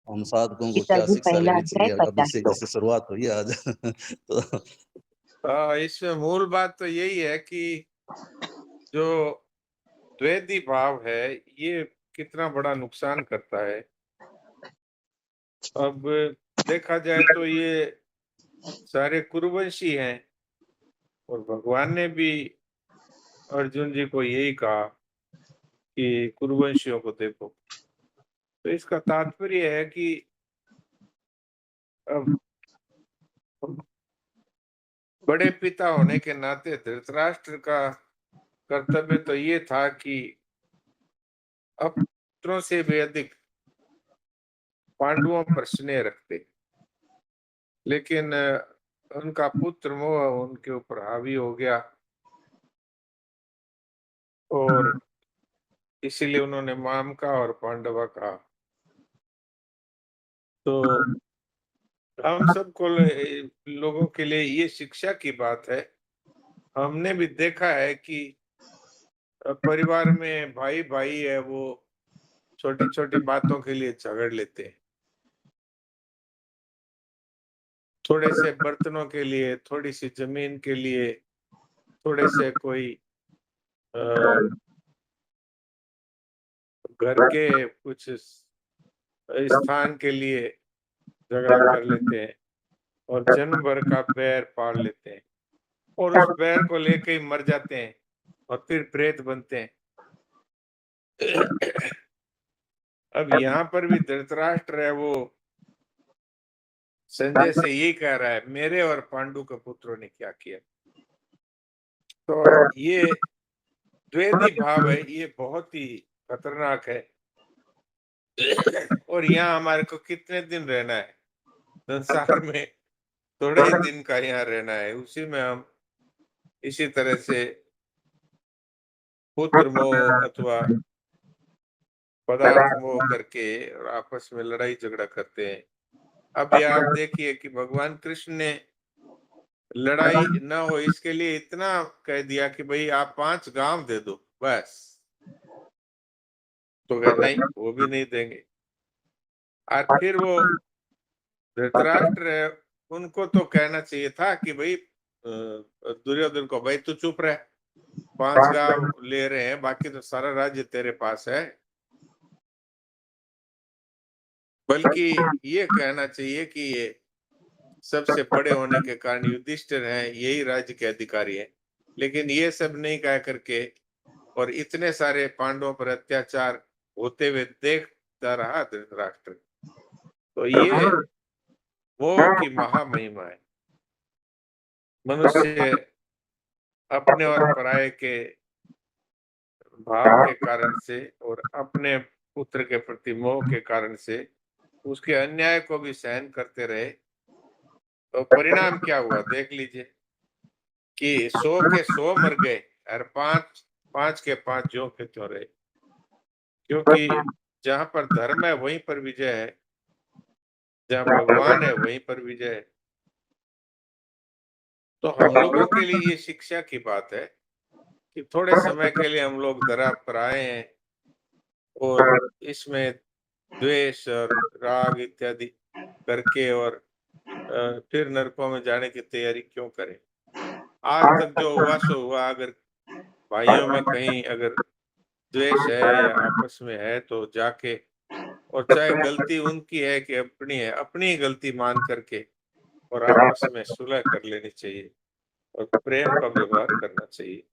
हम साधकों को क्या पिताजी शिक्षा पहला लेनी अध्याय चाहिए अभी 50 से, श्लोक। जिससे शुरुआत हुई है आज। तो इसमें मूल बात तो यही है कि जो द्वैधी भाव है, ये कितना बड़ा नुकसान करता है। अब देखा जाए तो ये सारे कुरुवंशी हैं, और भगवान ने भी अर्जुन जी को यही कहा कि कुरुवंशियों को देखो। तो इसका तात्पर्य है कि अब बड़े पिता होने के नाते धृतराष्ट्र का कर्तव्य तो ये था कि अपनों से भी अधिक पांडवों पर स्नेह रखते, लेकिन उनका पुत्र मोह उनके ऊपर हावी हो गया, और इसीलिए उन्होंने माम का और पांडवा का। तो हम सबको लोगों के लिए ये शिक्षा की बात है। हमने भी देखा है कि परिवार में भाई भाई है, वो छोटी छोटी बातों के लिए झगड़ लेते हैं। थोड़े से बर्तनों के लिए, थोड़ी सी जमीन के लिए, थोड़े से कोई घर के कुछ स्थान के लिए झगड़ा कर लेते हैं, और जन्म भर का बैर पाल लेते हैं, और उस बैर को लेके ही मर जाते हैं, और फिर प्रेत बनते हैं। अब यहाँ पर भी धृतराष्ट्र है, वो संजय से यही कह रहा है, मेरे और पांडु के पुत्रों ने क्या किया। तो ये द्वैधी भाव है, ये बहुत ही खतरनाक है। और यहाँ हमारे को कितने दिन रहना है संसार में? थोड़े ही दिन का यहाँ रहना है, उसी में हम इसी तरह से पुत्र मोह अथवा पदार्थ मोह करके और आपस में लड़ाई झगड़ा करते हैं। अब ये आप देखिए कि भगवान कृष्ण ने लड़ाई न हो इसके लिए इतना कह दिया कि भाई आप 5 गांव दे दो बस। तो कहे नहीं, वो भी नहीं देंगे। और फिर वो धृतराष्ट्र है, उनको तो कहना चाहिए था कि भाई दुर्योधन को, भाई तू चुप रह, 5 गांव ले रहे हैं, बाकी तो सारा राज्य तेरे पास है। बल्कि ये कहना चाहिए कि ये सबसे बड़े होने के कारण युधिष्ठिर हैं, यही राज्य के अधिकारी हैं। लेकिन ये सब नहीं कह करके, और इतने सारे पांडवों पर अत्याचार होते हुए देखता रहा धृतराष्ट्र। तो ये मोह की महामहिमा है। मनुष्य अपने और पराये के भाव के कारण से, और अपने पुत्र के प्रति मोह के कारण से उसके अन्याय को भी सहन करते रहे। तो परिणाम क्या हुआ देख लीजिए कि 100 के 100 मर गए, और 5 के 5 ज्यों के त्यों रहे। क्योंकि जहां पर धर्म है वहीं पर विजय है, जहां भगवान है वहीं पर विजय है। तो हम लोगों के लिए ये शिक्षा की बात है कि थोड़े समय के लिए हम लोग धरा पर आए हैं, और इसमें द्वेष और राग इत्यादि करके, और फिर नरकों में जाने की तैयारी क्यों करें। आज तक जो हुआ सो हुआ। अगर भाइयों में कहीं अगर द्वेष है या आपस में है, तो जाके, और चाहे गलती उनकी है कि अपनी है, अपनी गलती मान करके और आपस में सुलह कर लेनी चाहिए, और प्रेम का व्यवहार करना चाहिए।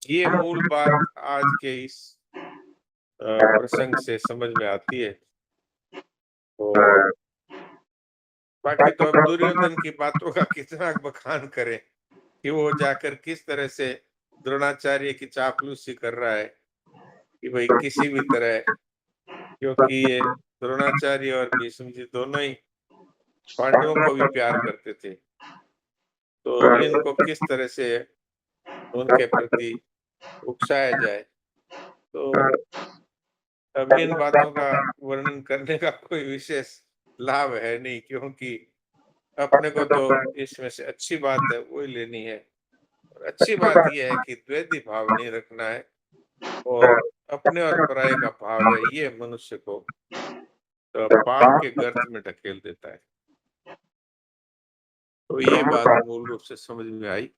ये मूल बात आज के इस प्रसंग से समझ में आती है। और बाकी तो अब दुर्योधन की बातों का कितना बखान करें कि वो जाकर किस तरह से द्रोणाचार्य की चापलूसी कर रहा है कि भाई किसी भी तरह, क्योंकि ये द्रोणाचार्य और भीष्म जी दोनों ही पांडवों को भी प्यार करते थे, तो इनको किस तरह से उनके प्रति उकसाया जाए। तो अब इन बातों का वर्णन करने का कोई विशेष लाभ है नहीं, क्योंकि अपने को तो इसमें से अच्छी बात है वो ही लेनी है। और अच्छी बात यह है कि द्वैधी भाव नहीं रखना है, और अपने और पराये का भाव है, ये मनुष्य को पाप के गर्त में ढकेल देता है। तो ये बात मूल रूप से समझ में आई।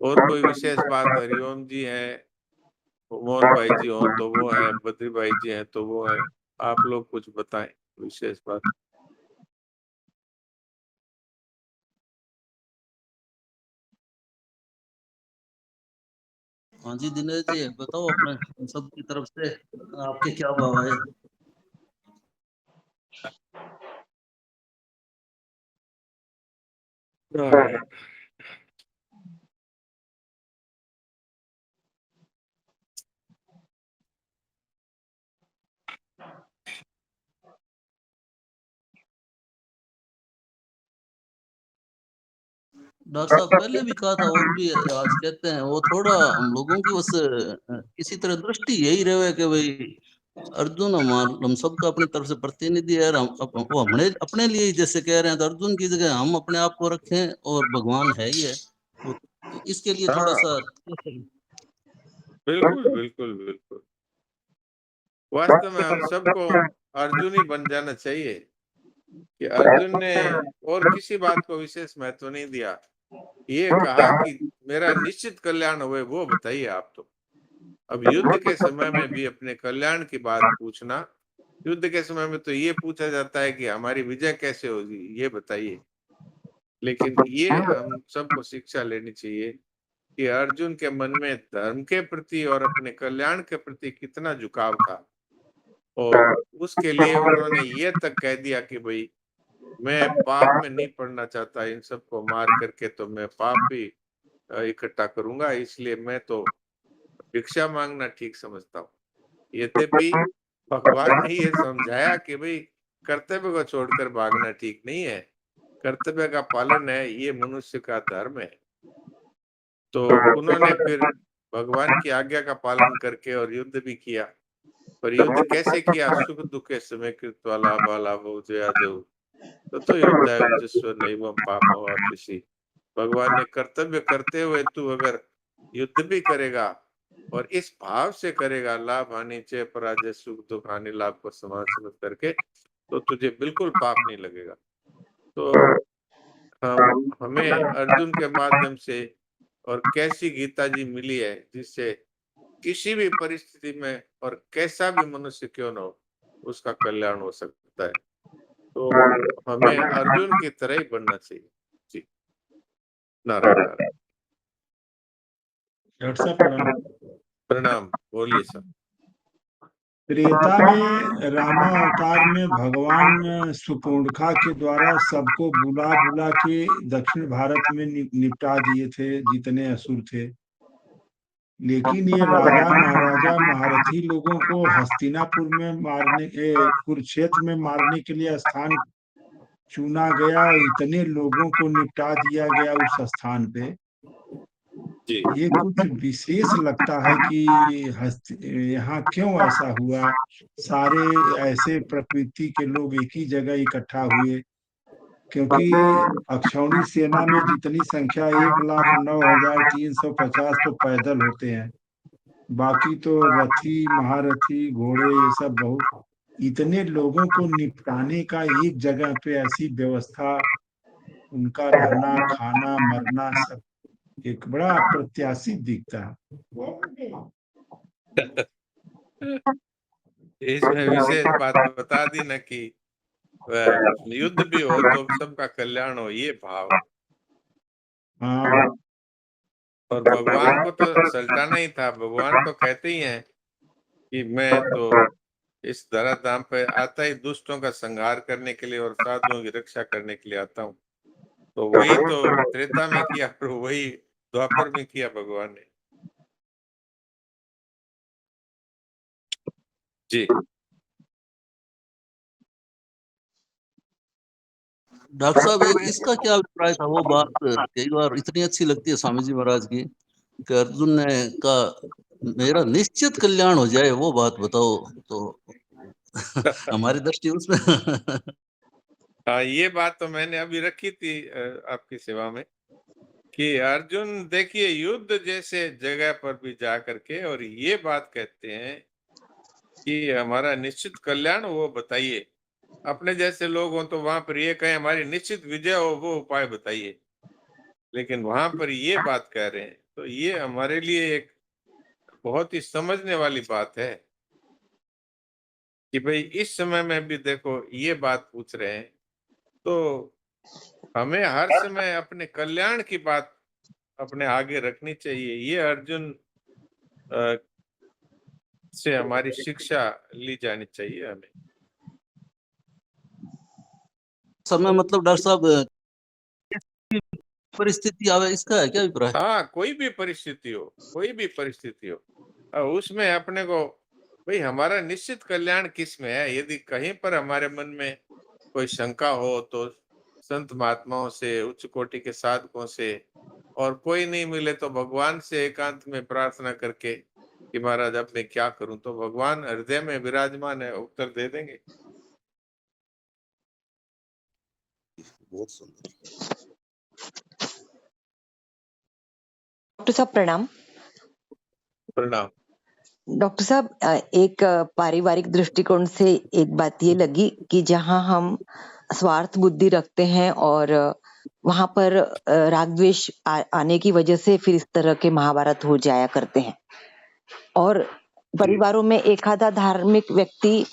और कोई विशेष बात हरिओम जी हैं, मोहन भाई जी हो तो वो है, बद्री भाई जी हैं तो वो है, आप लोग कुछ बताएं विशेष बात। हाँ जी दिनेश जी, बताओ अपने सबकी तरफ से आपके क्या भाव है। डॉक्टर साहब पहले भी कहा था और भी आज कहते हैं, वो थोड़ा हम लोगों की बस किसी तरह दृष्टि यही रहे कि भाई अर्जुन हम सबका अपनी तरफ से प्रतिनिधि है, हम वो हमने अपने लिए ही जैसे कह रहे हैं, तो अर्जुन की जगह हम अपने आप को रखें और भगवान है ही है, तो इसके लिए थोड़ा हाँ, सा बिल्कुल बिल्कुल बिल्कुल। वास्तव में हम सबको अर्जुन ही बन जाना चाहिए कि अर्जुन ने और किसी बात को विशेष महत्व नहीं दिया। ये कहा कि मेरा निश्चित कल्याण हुए वो बताइए आप। तो अब युद्ध के समय में भी अपने कल्याण की बात पूछना, युद्ध के समय में तो ये पूछा जाता है कि हमारी विजय कैसे होगी, ये बताइए। लेकिन ये हम सबको शिक्षा लेनी चाहिए कि अर्जुन के मन में धर्म के प्रति और अपने कल्याण के प्रति कितना झुकाव था, और उसके लिए उन्होंने ये तक कह दिया कि भाई मैं पाप में नहीं पड़ना चाहता, इन सबको मार करके तो मैं पाप ही इकट्ठा करूंगा, इसलिए मैं तो भिक्षा मांगना ठीक समझता हूँ। यद्यपि भगवान ने ये समझाया कि भाई कर्तव्य को छोड़कर भागना ठीक नहीं है, कर्तव्य का पालन है, ये मनुष्य का धर्म है। तो उन्होंने फिर भगवान की आज्ञा का पालन करके और युद्ध भी किया। पर युद्ध कैसे किया? सुख दुखे समय कृत्वा लाभालाभो जयाजय ततो युद्धाय युज्यस्व नैवं पापमवाप्स्यसि। भगवान ने कर्तव्य करते हुए तू अगर युद्ध भी करेगा और इस भाव से करेगा, लाभ हानि जय पराजय सुख दुख हानि लाभ को समान समझ करके, तो तुझे बिल्कुल पाप नहीं लगेगा। तो हम हमें अर्जुन के माध्यम से और कैसी गीता जी मिली है जिससे किसी भी परिस्थिति में और कैसा भी मनुष्य क्यों न हो उसका कल्याण हो सकता है। तो हमें अर्जुन की तरह ही बनना चाहिए। जी, नारायण नारायण। डॉक्टर साहब प्रणाम। प्रणाम, बोलिए सर। त्रेता में रामावतार में भगवान सुपर्णखा के द्वारा सबको बुला बुला के दक्षिण भारत में निपटा दिए थे जितने असुर थे। लेकिन ये राजा महाराजा महारथी लोगों को हस्तिनापुर में कुरुक्षेत्र में मारने के लिए स्थान चुना गया और इतने लोगों को निपटा दिया गया उस स्थान पे। जी, ये कुछ विशेष लगता है कि यहाँ क्यों ऐसा हुआ। सारे ऐसे प्रकृति के लोग एक ही जगह इकट्ठा हुए, क्योंकि अक्षौणी सेना में जितनी संख्या 1,09,350 तो पैदल होते हैं, बाकी तो रथी महारथी घोड़े ये सब बहुत। इतने लोगों को निपटाने का एक जगह पे ऐसी व्यवस्था, उनका रहना खाना मरना सब एक बड़ा अप्रत्याशित दिखता है। इसमें विशेष बात बता दी ना कि युद्ध भी हो तो सबका कल्याण हो, ये भाव। हाँ और भगवान को तो सल्टाना ही था। भगवान तो कहते ही हैं कि मैं तो इस धराधाम पे आता ही दुष्टों का संहार करने के लिए और साधुओं की रक्षा करने के लिए आता हूँ। तो वही तो त्रेता में किया और वही द्वापर में किया भगवान ने। जी, डॉक्टर साहब एक इसका क्या अभिप्राय था, वो बात कई बार इतनी अच्छी लगती है स्वामी जी महाराज की कि अर्जुन ने कहा मेरा निश्चित कल्याण हो जाए, वो बात बताओ तो हमारी दृष्टि उसमें हाँ, ये बात तो मैंने अभी रखी थी आपकी सेवा में कि अर्जुन देखिए युद्ध जैसे जगह पर भी जा करके और ये बात कहते हैं कि हमारा निश्चित कल्याण वो बताइए। अपने जैसे लोग हों तो वहां पर ये कहें हमारी निश्चित विजय हो, वो उपाय बताइए। लेकिन वहां पर ये बात कह रहे हैं तो ये हमारे लिए एक बहुत ही समझने वाली बात है कि भाई इस समय में भी देखो ये बात पूछ रहे हैं, तो हमें हर समय अपने कल्याण की बात अपने आगे रखनी चाहिए। ये अर्जुन अ, से हमारी शिक्षा ली जानी चाहिए हमें। समय मतलब डॉक्टर साहब कैसी परिस्थिति आवे, इसका है क्या अभिप्राय? हाँ, कोई भी परिस्थिति हो, कोई भी परिस्थिति हो, उसमें अपने को भाई हमारा निश्चित कल्याण किस में है। यदि कहीं पर हमारे मन में कोई शंका हो तो संत महात्माओं से, उच्च कोटि के साधकों से, और कोई नहीं मिले तो भगवान से एकांत में प्रार्थना करके कि महाराज अब मैं क्या करूं, तो भगवान हृदय में विराजमान है, उत्तर दे देंगे। बहुत सुंदर। डॉक्टर साहब प्रणाम। प्रणाम। डॉक्टर साहब एक पारिवारिक दृष्टिकोण से एक बात ये लगी कि जहां हम स्वार्थ बुद्धि रखते हैं और वहां पर राग द्वेष आने की वजह से फिर इस तरह के महाभारत हो जाया करते हैं। और परिवारों में एक आधा धार्मिक व्यक्ति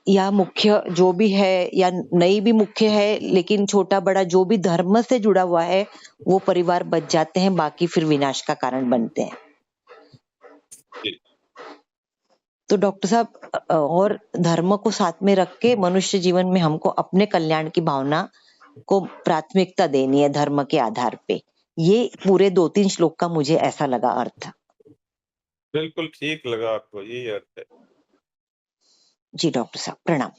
या मुख्य जो भी है या नहीं भी मुख्य है, लेकिन छोटा बड़ा जो भी धर्म से जुड़ा हुआ है वो परिवार बच जाते हैं, बाकी फिर विनाश का कारण बनते हैं। तो डॉक्टर साहब और धर्म को साथ में रख के मनुष्य जीवन में हमको अपने कल्याण की भावना को प्राथमिकता देनी है धर्म के आधार पे। ये पूरे 2-3 श्लोक का मुझे ऐसा लगा अर्थ। बिल्कुल ठीक लगा आपको, यही अर्थ है। जी डॉक्टर साहब प्रणाम।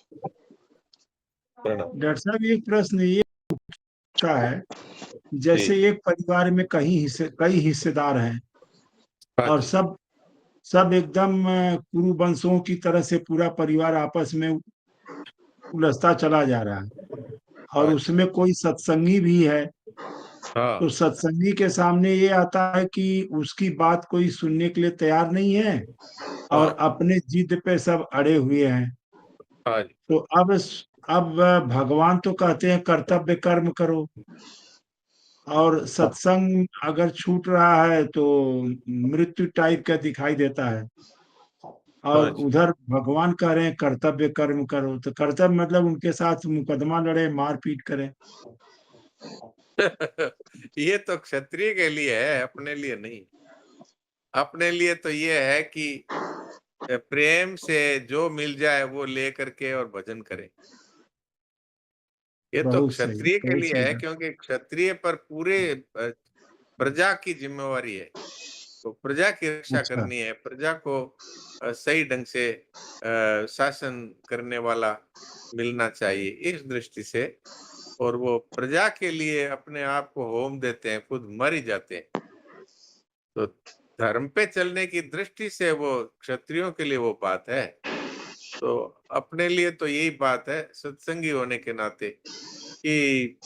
प्रणाम। डॉक्टर साहब एक प्रश्न ये उठा है, जी। जैसे एक परिवार में कई हिस्सेदार हैं हाँ और जी। सब सब एकदम कुरु वंशों की तरह से पूरा परिवार आपस में उलझता चला जा रहा है और हाँ जी। उसमें कोई सत्संगी भी है, हाँ। तो सत्संगी के सामने ये आता है कि उसकी बात कोई सुनने के लिए तैयार नहीं है हाँ। और अपने जिद पे सब अड़े हुए हैं। हाँ जी। तो अब भगवान तो कहते हैं कर्तव्य कर्म करो, और सत्संग अगर छूट रहा है तो मृत्यु टाइप का दिखाई देता है, हाँ और जी। उधर भगवान कह रहे हैं कर्तव्य कर्म करो, तो कर्तव्य मतलब उनके साथ मुकदमा लड़े, मारपीट करें। ये तो क्षत्रिय के लिए है, अपने लिए नहीं। अपने लिए तो ये है कि प्रेम से जो मिल जाए वो ले करके और भजन करें। ये तो क्षत्रिय के बहुत लिए सही है, है। क्योंकि क्षत्रिय पर पूरे प्रजा की जिम्मेवारी है। तो प्रजा की रक्षा अच्छा, करनी है, प्रजा को सही ढंग से शासन करने वाला मिलना चाहिए, इस दृष्टि से। और वो प्रजा के लिए अपने आप को होम देते हैं, खुद मर ही जाते हैं। तो धर्म पे चलने की दृष्टि से वो क्षत्रियों के लिए वो बात है। तो अपने लिए तो यही बात है सत्संगी होने के नाते कि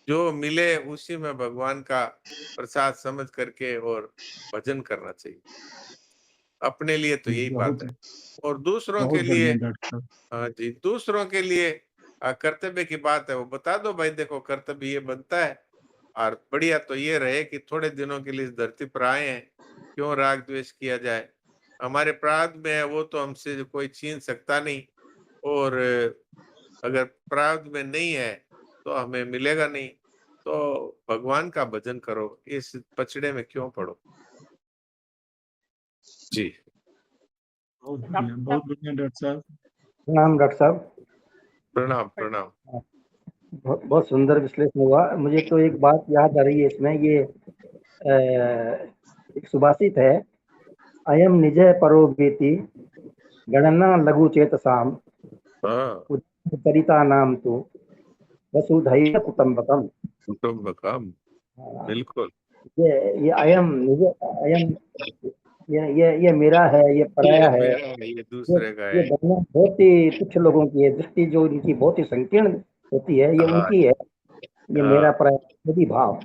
जो मिले उसी में भगवान का प्रसाद समझ करके और भजन करना चाहिए। अपने लिए तो यही बात बहुत है। और दूसरों के बहुत लिए, बढ़िया डॉक्टर साहब। हाँ जी, दूसरों के लिए कर्तव्य की बात है, वो बता दो भाई देखो कर्तव्य ये बनता है। और बढ़िया तो ये रहे कि थोड़े दिनों के लिए इस धरती पर आए हैं, क्यों राग द्वेष किया जाए। हमारे प्रारब्ध में है वो तो हमसे कोई छीन सकता नहीं, और अगर प्रारब्ध में नहीं है तो हमें मिलेगा नहीं। तो भगवान का भजन करो, इस पचड़े में क्यों पड़ो। जी। बहुत बढ़िया डॉक्टर साहब। प्रणाम डॉक्टर साहब। प्रणाम प्रणाम। बहुत बहुत सुंदर विश्लेषण हुआ। मुझे तो एक बात याद आ रही है इसमें, ये एक सुभाषित है, अयम निजः परो वेति गणना लघु चेतसाम हाँ, चरिता नाम तो वसुधैव कुटुंबकम। कुटुंबकम, बिल्कुल। ये अयम निज अयम, ये मेरा है, ये पराया ये है। मेरा है, ये दूसरे का ये है। गणना बहुत ही तुच्छ लोगों की है, दृष्टि जो इनकी बहुत ही संकीर्ण होती है, ये हाँ उनकी है। ये मेरा हाँ पराया यदि भाव।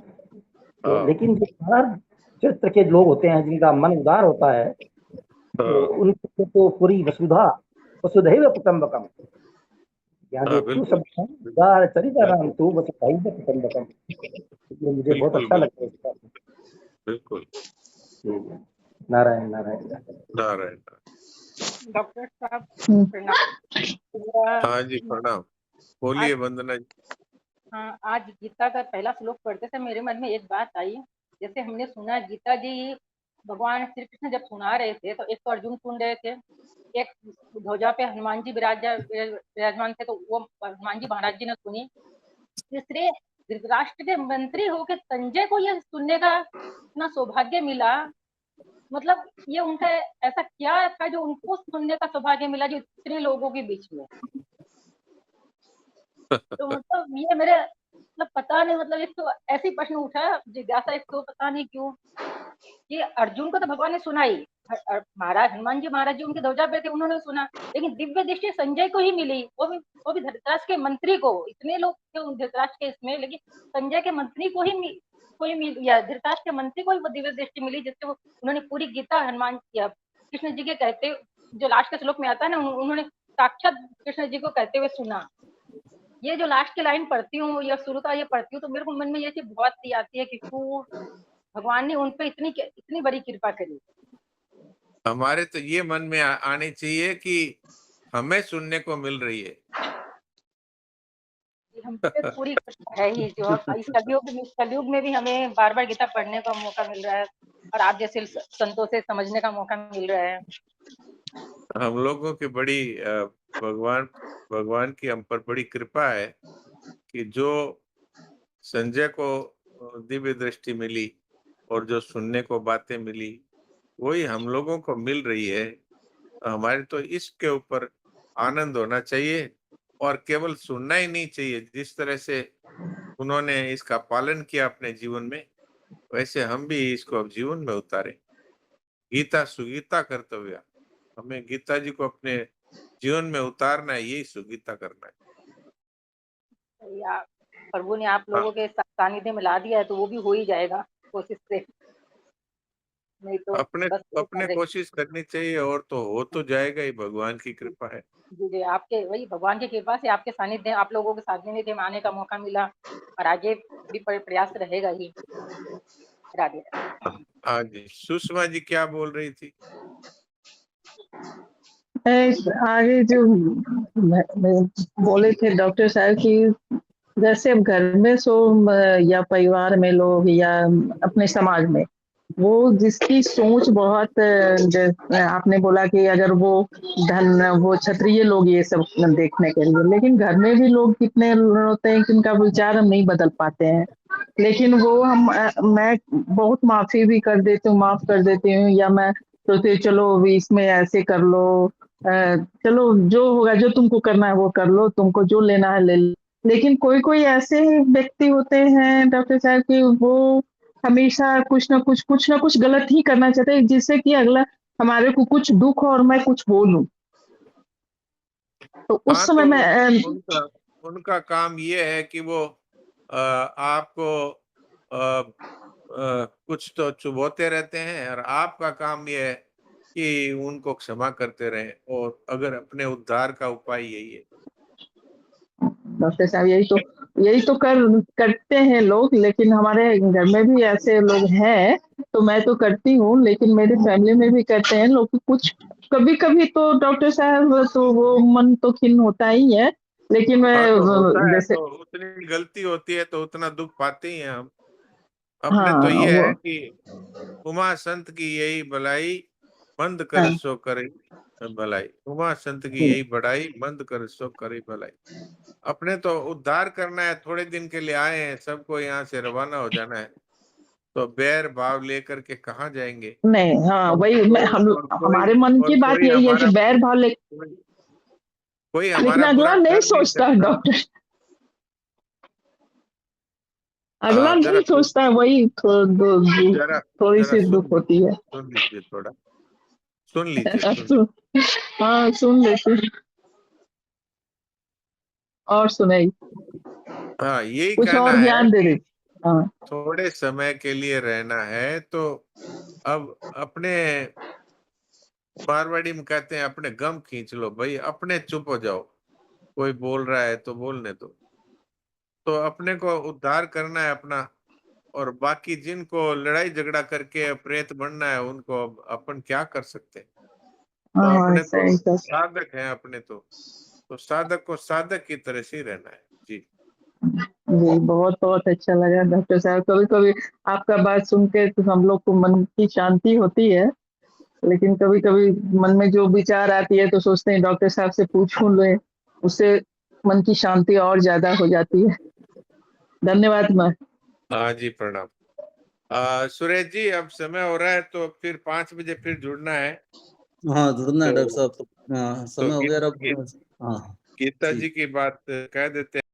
तो हाँ लेकिन जो हर चरित्र के लोग होते हैं जिनका मन उदार होता है, तो हाँ उनको तो पूरी वसुधा वसुधैव कुटुम्बकम। यहाँ जो हाँ, तू बिल्कुल शब्द है, उदार चरितराम बिल्कुल तू वसुधैव कुटुम्बकम, ये मुझे बहुत बिल्कुल अच्छा लगता बिल्कुल है इसका। बिल्कुल। नारायण नारायण। नारायण। डॉक्टर साहब प्रणाम। हाँ जी, प्रणाम। बोलिए वंदना जी। हाँ, आज गीता का पहला श्लोक पढ़ते थे मेरे मन में एक बात आई। जैसे हमने सुना गीता जी भगवान श्री कृष्ण जब सुना रहे थे तो एक तो अर्जुन सुन रहे थे, एक ध्वजा पे हनुमान जी विराजमान थे तो वो हनुमान जी महाराज जी ने सुनी। तीसरे धृतराष्ट्र के मंत्री होकर संजय को यह सुनने का इतना सौभाग्य मिला। मतलब ये उनका ऐसा क्या था जो उनको सुनने का सौभाग्य मिला जो इतने लोगों के बीच में। तो मतलब ये मेरे मतलब पता नहीं, मतलब एक तो ऐसे ही प्रश्न उठा जिज्ञासा, एक तो पता नहीं क्यों कि अर्जुन को तो भगवान ने सुना ही, महाराज हनुमान जी महाराज जी उनके ध्वजा पे थे, उन्होंने सुना, लेकिन दिव्य दृष्टि संजय को ही मिली, वो भी धृतराष्ट्र के मंत्री को। इतने लोग थे धृतराष्ट्र के इसमें, लेकिन संजय के मंत्री को ही मिल या धृतराष्ट्र के मंत्री को ही वो दिव्य दृष्टि मिली, जिससे वो उन्होंने पूरी गीता हनुमान कृष्ण जी के कहते, जो लास्ट के श्लोक में आता है ना, उन्होंने साक्षात कृष्ण जी को कहते हुए सुना। ये जो लास्ट की लाइन पढ़ती हूँ या शुरू का ये पढ़ती हूँ तो मेरे को मन में ये चीज बहुत सी आती है कि क्यों भगवान ने उन पे इतनी बड़ी कृपा करी। हमारे तो ये मन में आनी चाहिए कि हमें सुनने को मिल रही है। हम पे पूरी कृपा है ही, जो इस कलयुग में भी हमें बार बार गीता पढ़ने का मौका मिल रहा है और आप जैसे संतों से समझने का मौका मिल रहा है। हम लोगों की बड़ी भगवान भगवान की हम पर बड़ी कृपा है कि जो संजय को दिव्य दृष्टि मिली और जो सुनने को बातें मिली वही हम लोगों को मिल रही है। हमारे तो इसके ऊपर आनंद होना चाहिए और केवल सुनना ही नहीं चाहिए। जिस तरह से उन्होंने इसका पालन किया अपने जीवन में, वैसे हम भी इसको अब जीवन में उतारें। गीता सुगीता कर्तव्य, हमें गीता जी को अपने जीवन में उतारना है, यही सुगीता करना है। प्रभु ने आप हाँ, लोगों के सानिध्य में ला दिया है तो वो भी हो ही जाएगा कोशिश से, नहीं तो अपने बस वही कर अपने रहे। कोशिश करनी चाहिए और तो हो तो जाएगा ही, भगवान की कृपा है। जी जी, आपके वही भगवान की कृपा से आपके सानिध्य, आप लोगों के सानिध्य में आने का मौका मिला और आगे भी प्रयास रहेगा ही। राधे राधे। हाँ जी, सुषमा जी क्या बोल रही थी? आगे जो बोले थे डॉक्टर साहब कि जैसे अब घर में सो या परिवार में लोग या अपने समाज में वो जिसकी सोच बहुत आपने बोला कि अगर वो धन वो क्षत्रिय लोग ये सब देखने के लिए, लेकिन घर में भी लोग कितने होते हैं कि उनका विचार हम नहीं बदल पाते हैं, लेकिन वो मैं बहुत माफी भी कर देती हूँ, माफ कर देती हूँ, या मैं सोचती चलो अभी इसमें ऐसे कर लो, चलो जो होगा जो तुमको करना है वो कर लो, तुमको जो लेना है ले लो। लेकिन कोई कोई ऐसे व्यक्ति होते हैं डॉक्टर साहब कि वो हमेशा कुछ ना कुछ गलत ही करना चाहते हैं जिससे कि अगला हमारे को कुछ दुख और मैं कुछ बोलूं, तो उस हाँ, समय तो मैं उनका उनका काम ये है कि वो आपको कुछ तो चुभोते रहते हैं और आपका काम ये है कि उनको क्षमा करते रहें, और अगर अपने उद्धार का उपाय यही है। डॉक्टर साहब यही तो करते हैं लोग, लेकिन हमारे घर में भी ऐसे लोग हैं, तो मैं तो करती हूँ, लेकिन मेरे फैमिली में भी करते हैं लोग कुछ, कभी कभी तो डॉक्टर साहब तो वो मन तो खिन्न होता ही है, लेकिन हाँ, तो होता मैं है, जैसे तो उतनी गलती होती है तो उतना दुख पाते ही हैं हम। अपने तो हाँ ये वो है कि उमा संत की यही भलाई, मंद कर हाँ, सो करे भलाई। उमा संत की यही बढ़ाई, मंद कर सो करे भलाई। अपने तो उद्धार करना है, थोड़े दिन के लिए आए हैं, सबको यहाँ से रवाना हो जाना है, तो बैर भाव लेकर के कहाँ जाएंगे? नहीं हाँ और वही कोई और हमारे कोई मन और की बात कोई यही है कि हमारा बैर भाव कोई कोई लेकिन हमारा अगला बुरा नहीं कर नहीं सोचता है सकता। डॉक्टर, अगला नहीं जरा सोचता है, वही जरा थोड़ी जरा सी दुख होती है। सुन लीजिए थोड़ा, सुन लीजिए। हाँ सुन लेते हैं। और सुनाई हाँ, यही कुछ कहना और है ज्ञान दे कि देते। हाँ थोड़े समय के लिए रहना है तो अब अपने मारवाड़ी में कहते हैं अपने गम खींच लो भाई, अपने चुप हो जाओ, कोई बोल रहा है तो बोलने दो। तो अपने को उद्धार करना है अपना, और बाकी जिनको लड़ाई झगड़ा करके प्रेत बनना है उनको अपन क्या कर सकते हैं। तो हाँ अपने तो सही कहा। साधक हैं अपने तो साधक को साधक की तरह से ही रहना है जी। जी, बहुत बहुत अच्छा लगा डॉक्टर साहब। कभी कभी आपका बात सुन के तो हम लोग को मन की शांति होती है, लेकिन कभी कभी मन में जो विचार आती है तो सोचते हैं डॉक्टर साहब से पूछूं ले, उससे मन की शांति और ज्यादा हो जाती है। धन्यवाद मैम। हाँ जी, प्रणाम। सुरेश जी, अब समय हो रहा है तो फिर 5 बजे फिर जुड़ना है। हाँ जुड़ना है तो डॉक्टर साहब, हाँ, समय हो गया अब। हाँ गीता ठीक। जी की बात कह देते हैं।